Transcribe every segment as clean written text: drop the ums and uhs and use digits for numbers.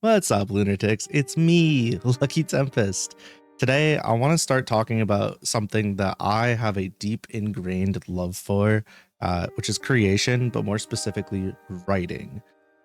What's up, lunatics? It's me, Lucky Tempest. Today, I want to start talking about something that I have a deep ingrained love for, which is creation, but more specifically, writing.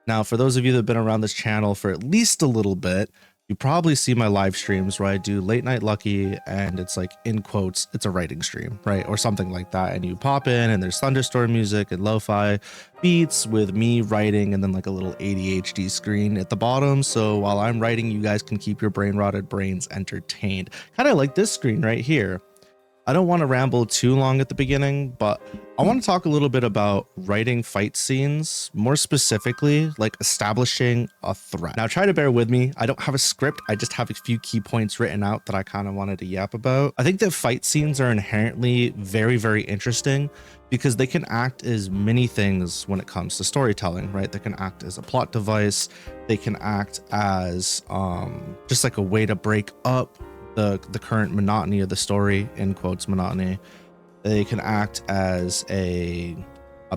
Now, for those of you that have been around this channel for at least a little bit, you probably see my live streams where I do late night lucky and it's like, in quotes, it's a writing stream, right? Or something like that. And you pop in and there's thunderstorm music and lo-fi beats with me writing and then like a little ADHD screen at the bottom. So while I'm writing, you guys can keep your brain rotted brains entertained. Kind of like this screen right here. I don't want to ramble too long at the beginning, but I want to talk a little bit about writing fight scenes, more specifically, like establishing a threat. Now try to bear with me. I don't have a script. I just have a few key points written out that I kind of wanted to yap about. I think that fight scenes are inherently very, very interesting because they can act as many things when it comes to storytelling, right? They can act as a plot device. They can act as just like a way to break up the current monotony of the story, in quotes monotony. They can act as a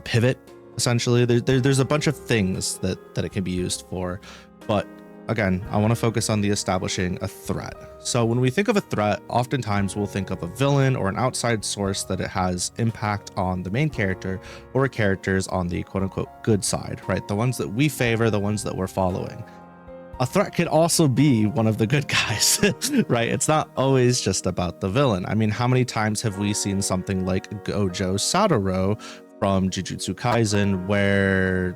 pivot, essentially. There's a bunch of things that it can be used for, but again, I want to focus on the establishing a threat. So when we think of a threat, oftentimes we'll think of a villain or an outside source that it has impact on the main character or characters on the quote unquote good side, right? The ones that we favor, the ones that we're following. A threat could also be one of the good guys, right? It's not always just about the villain. I mean, how many times have we seen something like Gojo Satoru from Jujutsu Kaisen where,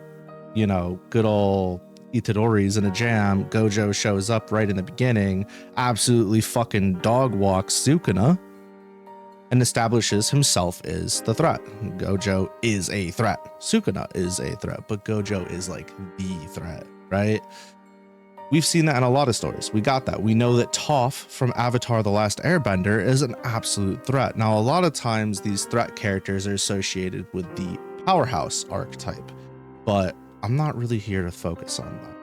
you know, good old Itadori's in a jam, Gojo shows up right in the beginning, absolutely fucking dog walks Sukuna and establishes himself as the threat. Gojo is a threat. Sukuna is a threat, but Gojo is like the threat, right? We've seen that in a lot of stories. We got that. We know that Toph from Avatar: The Last Airbender is an absolute threat. Now, a lot of times these threat characters are associated with the powerhouse archetype, but I'm not really here to focus on that.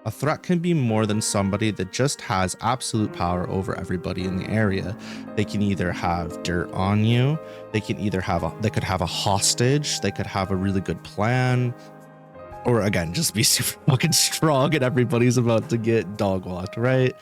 A threat can be more than somebody that just has absolute power over everybody in the area. They can either have dirt on you, they could have a hostage, they could have a really good plan, or again, just be super fucking strong and everybody's about to get dog walked, right?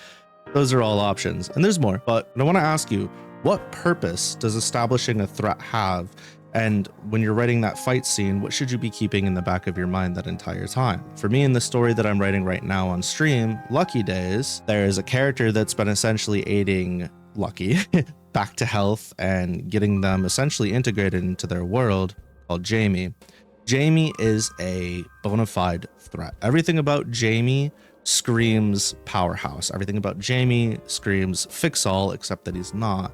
Those are all options. And there's more, but I want to ask you, what purpose does establishing a threat have? And when you're writing that fight scene, what should you be keeping in the back of your mind that entire time? For me, in the story that I'm writing right now on stream, Lucky Days, there is a character that's been essentially aiding Lucky back to health and getting them essentially integrated into their world, called Jamie. Jamie is a bona fide threat. Everything about Jamie screams powerhouse. Everything about Jamie screams fix-all, except that he's not.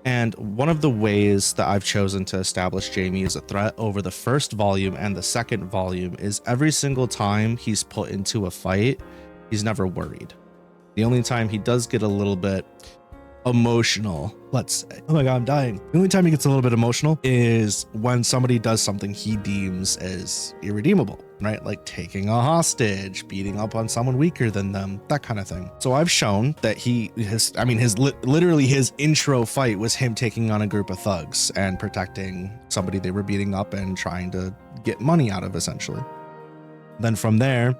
And one of the ways that I've chosen to establish Jamie as a threat over the first volume and the second volume is every single time he's put into a fight, he's never worried. The only time he does get a little bit emotional, let's say, oh my god, I'm dying. The only time he gets a little bit emotional is when somebody does something he deems as irredeemable, right? Like taking a hostage, beating up on someone weaker than them, that kind of thing. So I've shown that literally his intro fight was him taking on a group of thugs and protecting somebody they were beating up and trying to get money out of, essentially. Then from there,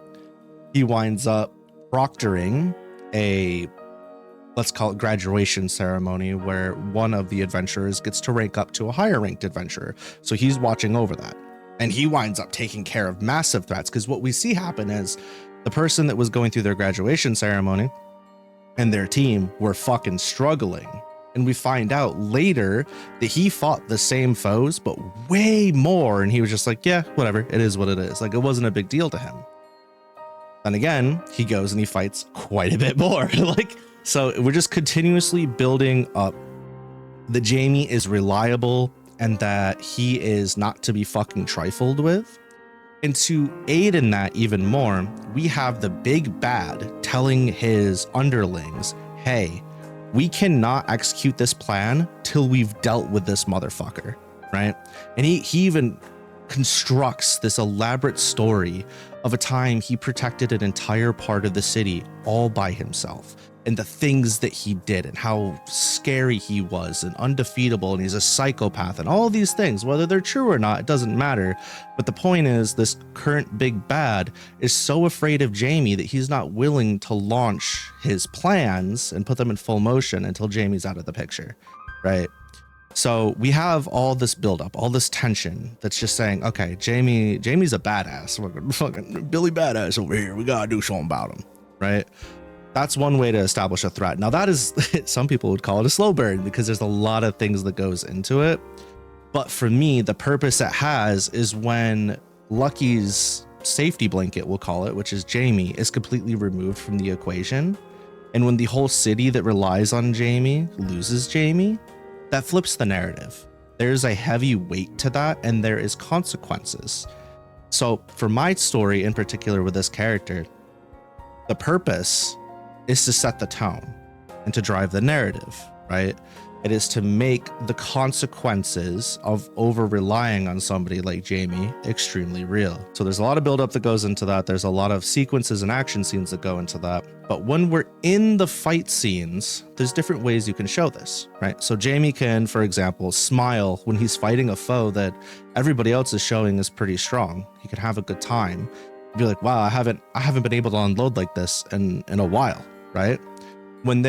he winds up proctoring a, let's call it, graduation ceremony where one of the adventurers gets to rank up to a higher ranked adventurer. So he's watching over that. And he winds up taking care of massive threats, because what we see happen is the person that was going through their graduation ceremony and their team were fucking struggling. And we find out later that he fought the same foes, but way more. And he was just like, yeah, whatever. It is what it is. Like, it wasn't a big deal to him. Then again, he goes and he fights quite a bit more. So we're just continuously building up that Jamie is reliable and that he is not to be fucking trifled with. And to aid in that even more, we have the big bad telling his underlings, hey, we cannot execute this plan till we've dealt with this motherfucker, right? And he even constructs this elaborate story of a time he protected an entire part of the city all by himself, and the things that he did and how scary he was and undefeatable, and he's a psychopath and all these things. Whether they're true or not, it doesn't matter. But the point is, this current big bad is so afraid of Jaime that he's not willing to launch his plans and put them in full motion until Jaime's out of the picture, right? So we have all this buildup, all this tension that's just saying, okay, Jaime's a badass, fucking Billy Badass over here. We gotta do something about him, right? That's one way to establish a threat. Now that is, some people would call it a slow burn because there's a lot of things that goes into it. But for me, the purpose it has is when Lucky's safety blanket, we'll call it, which is Jaime, is completely removed from the equation. And when the whole city that relies on Jaime loses Jaime, that flips the narrative. There's a heavy weight to that, and there is consequences. So for my story in particular with this character, the purpose is to set the tone and to drive the narrative, right? It is to make the consequences of over relying on somebody like Jaime extremely real. So there's a lot of buildup that goes into that. There's a lot of sequences and action scenes that go into that. But when we're in the fight scenes, there's different ways you can show this, right? So Jaime can, for example, smile when he's fighting a foe that everybody else is showing is pretty strong. He can have a good time. Be like, wow, I haven't been able to unload like this in a while, right? When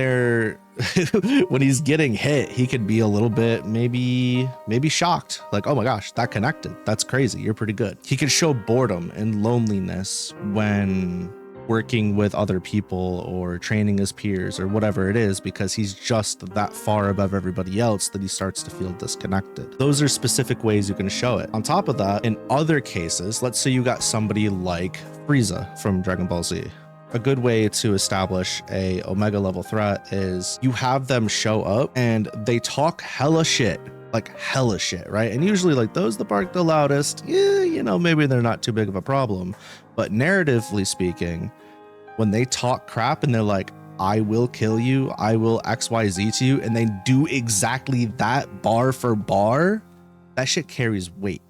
when he's getting hit, he could be a little bit maybe shocked, like, oh my gosh, that connected, that's crazy, you're pretty good. He could show boredom and loneliness when working with other people or training his peers or whatever it is, because he's just that far above everybody else that he starts to feel disconnected. Those are specific ways you can show it. On top of that, in other cases, let's say you got somebody like Frieza from Dragon Ball Z. A good way to establish a Omega level threat is you have them show up and they talk hella shit, like hella shit, right? And usually like those that bark the loudest, yeah, you know, maybe they're not too big of a problem. But narratively speaking, when they talk crap and they're like, I will kill you, I will XYZ to you, and they do exactly that bar for bar, that shit carries weight.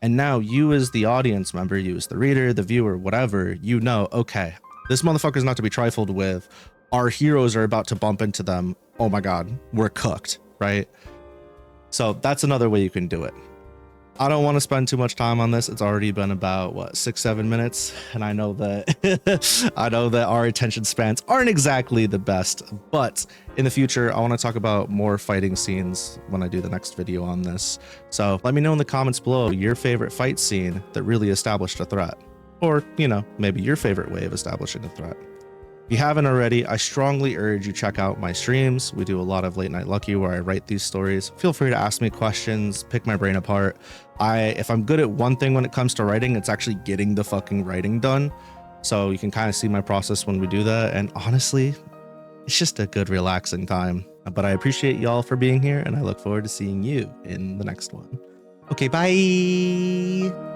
And now you as the audience member, you as the reader, the viewer, whatever, you know, okay, this motherfucker's not to be trifled with. Our heroes are about to bump into them. Oh my God, we're cooked, right? So that's another way you can do it. I don't want to spend too much time on this. It's already been about what, 6-7 minutes, and I know that our attention spans aren't exactly the best, but in the future I want to talk about more fighting scenes when I do the next video on this. So let me know in the comments below your favorite fight scene that really established a threat, or, you know, maybe your favorite way of establishing a threat. If you haven't already, I strongly urge you check out my streams. We do a lot of Late Night Lucky where I write these stories. Feel free to ask me questions, pick my brain apart. If I'm good at one thing when it comes to writing, it's actually getting the fucking writing done. So you can kind of see my process when we do that. And honestly, it's just a good relaxing time. But I appreciate y'all for being here, and I look forward to seeing you in the next one. Okay, bye.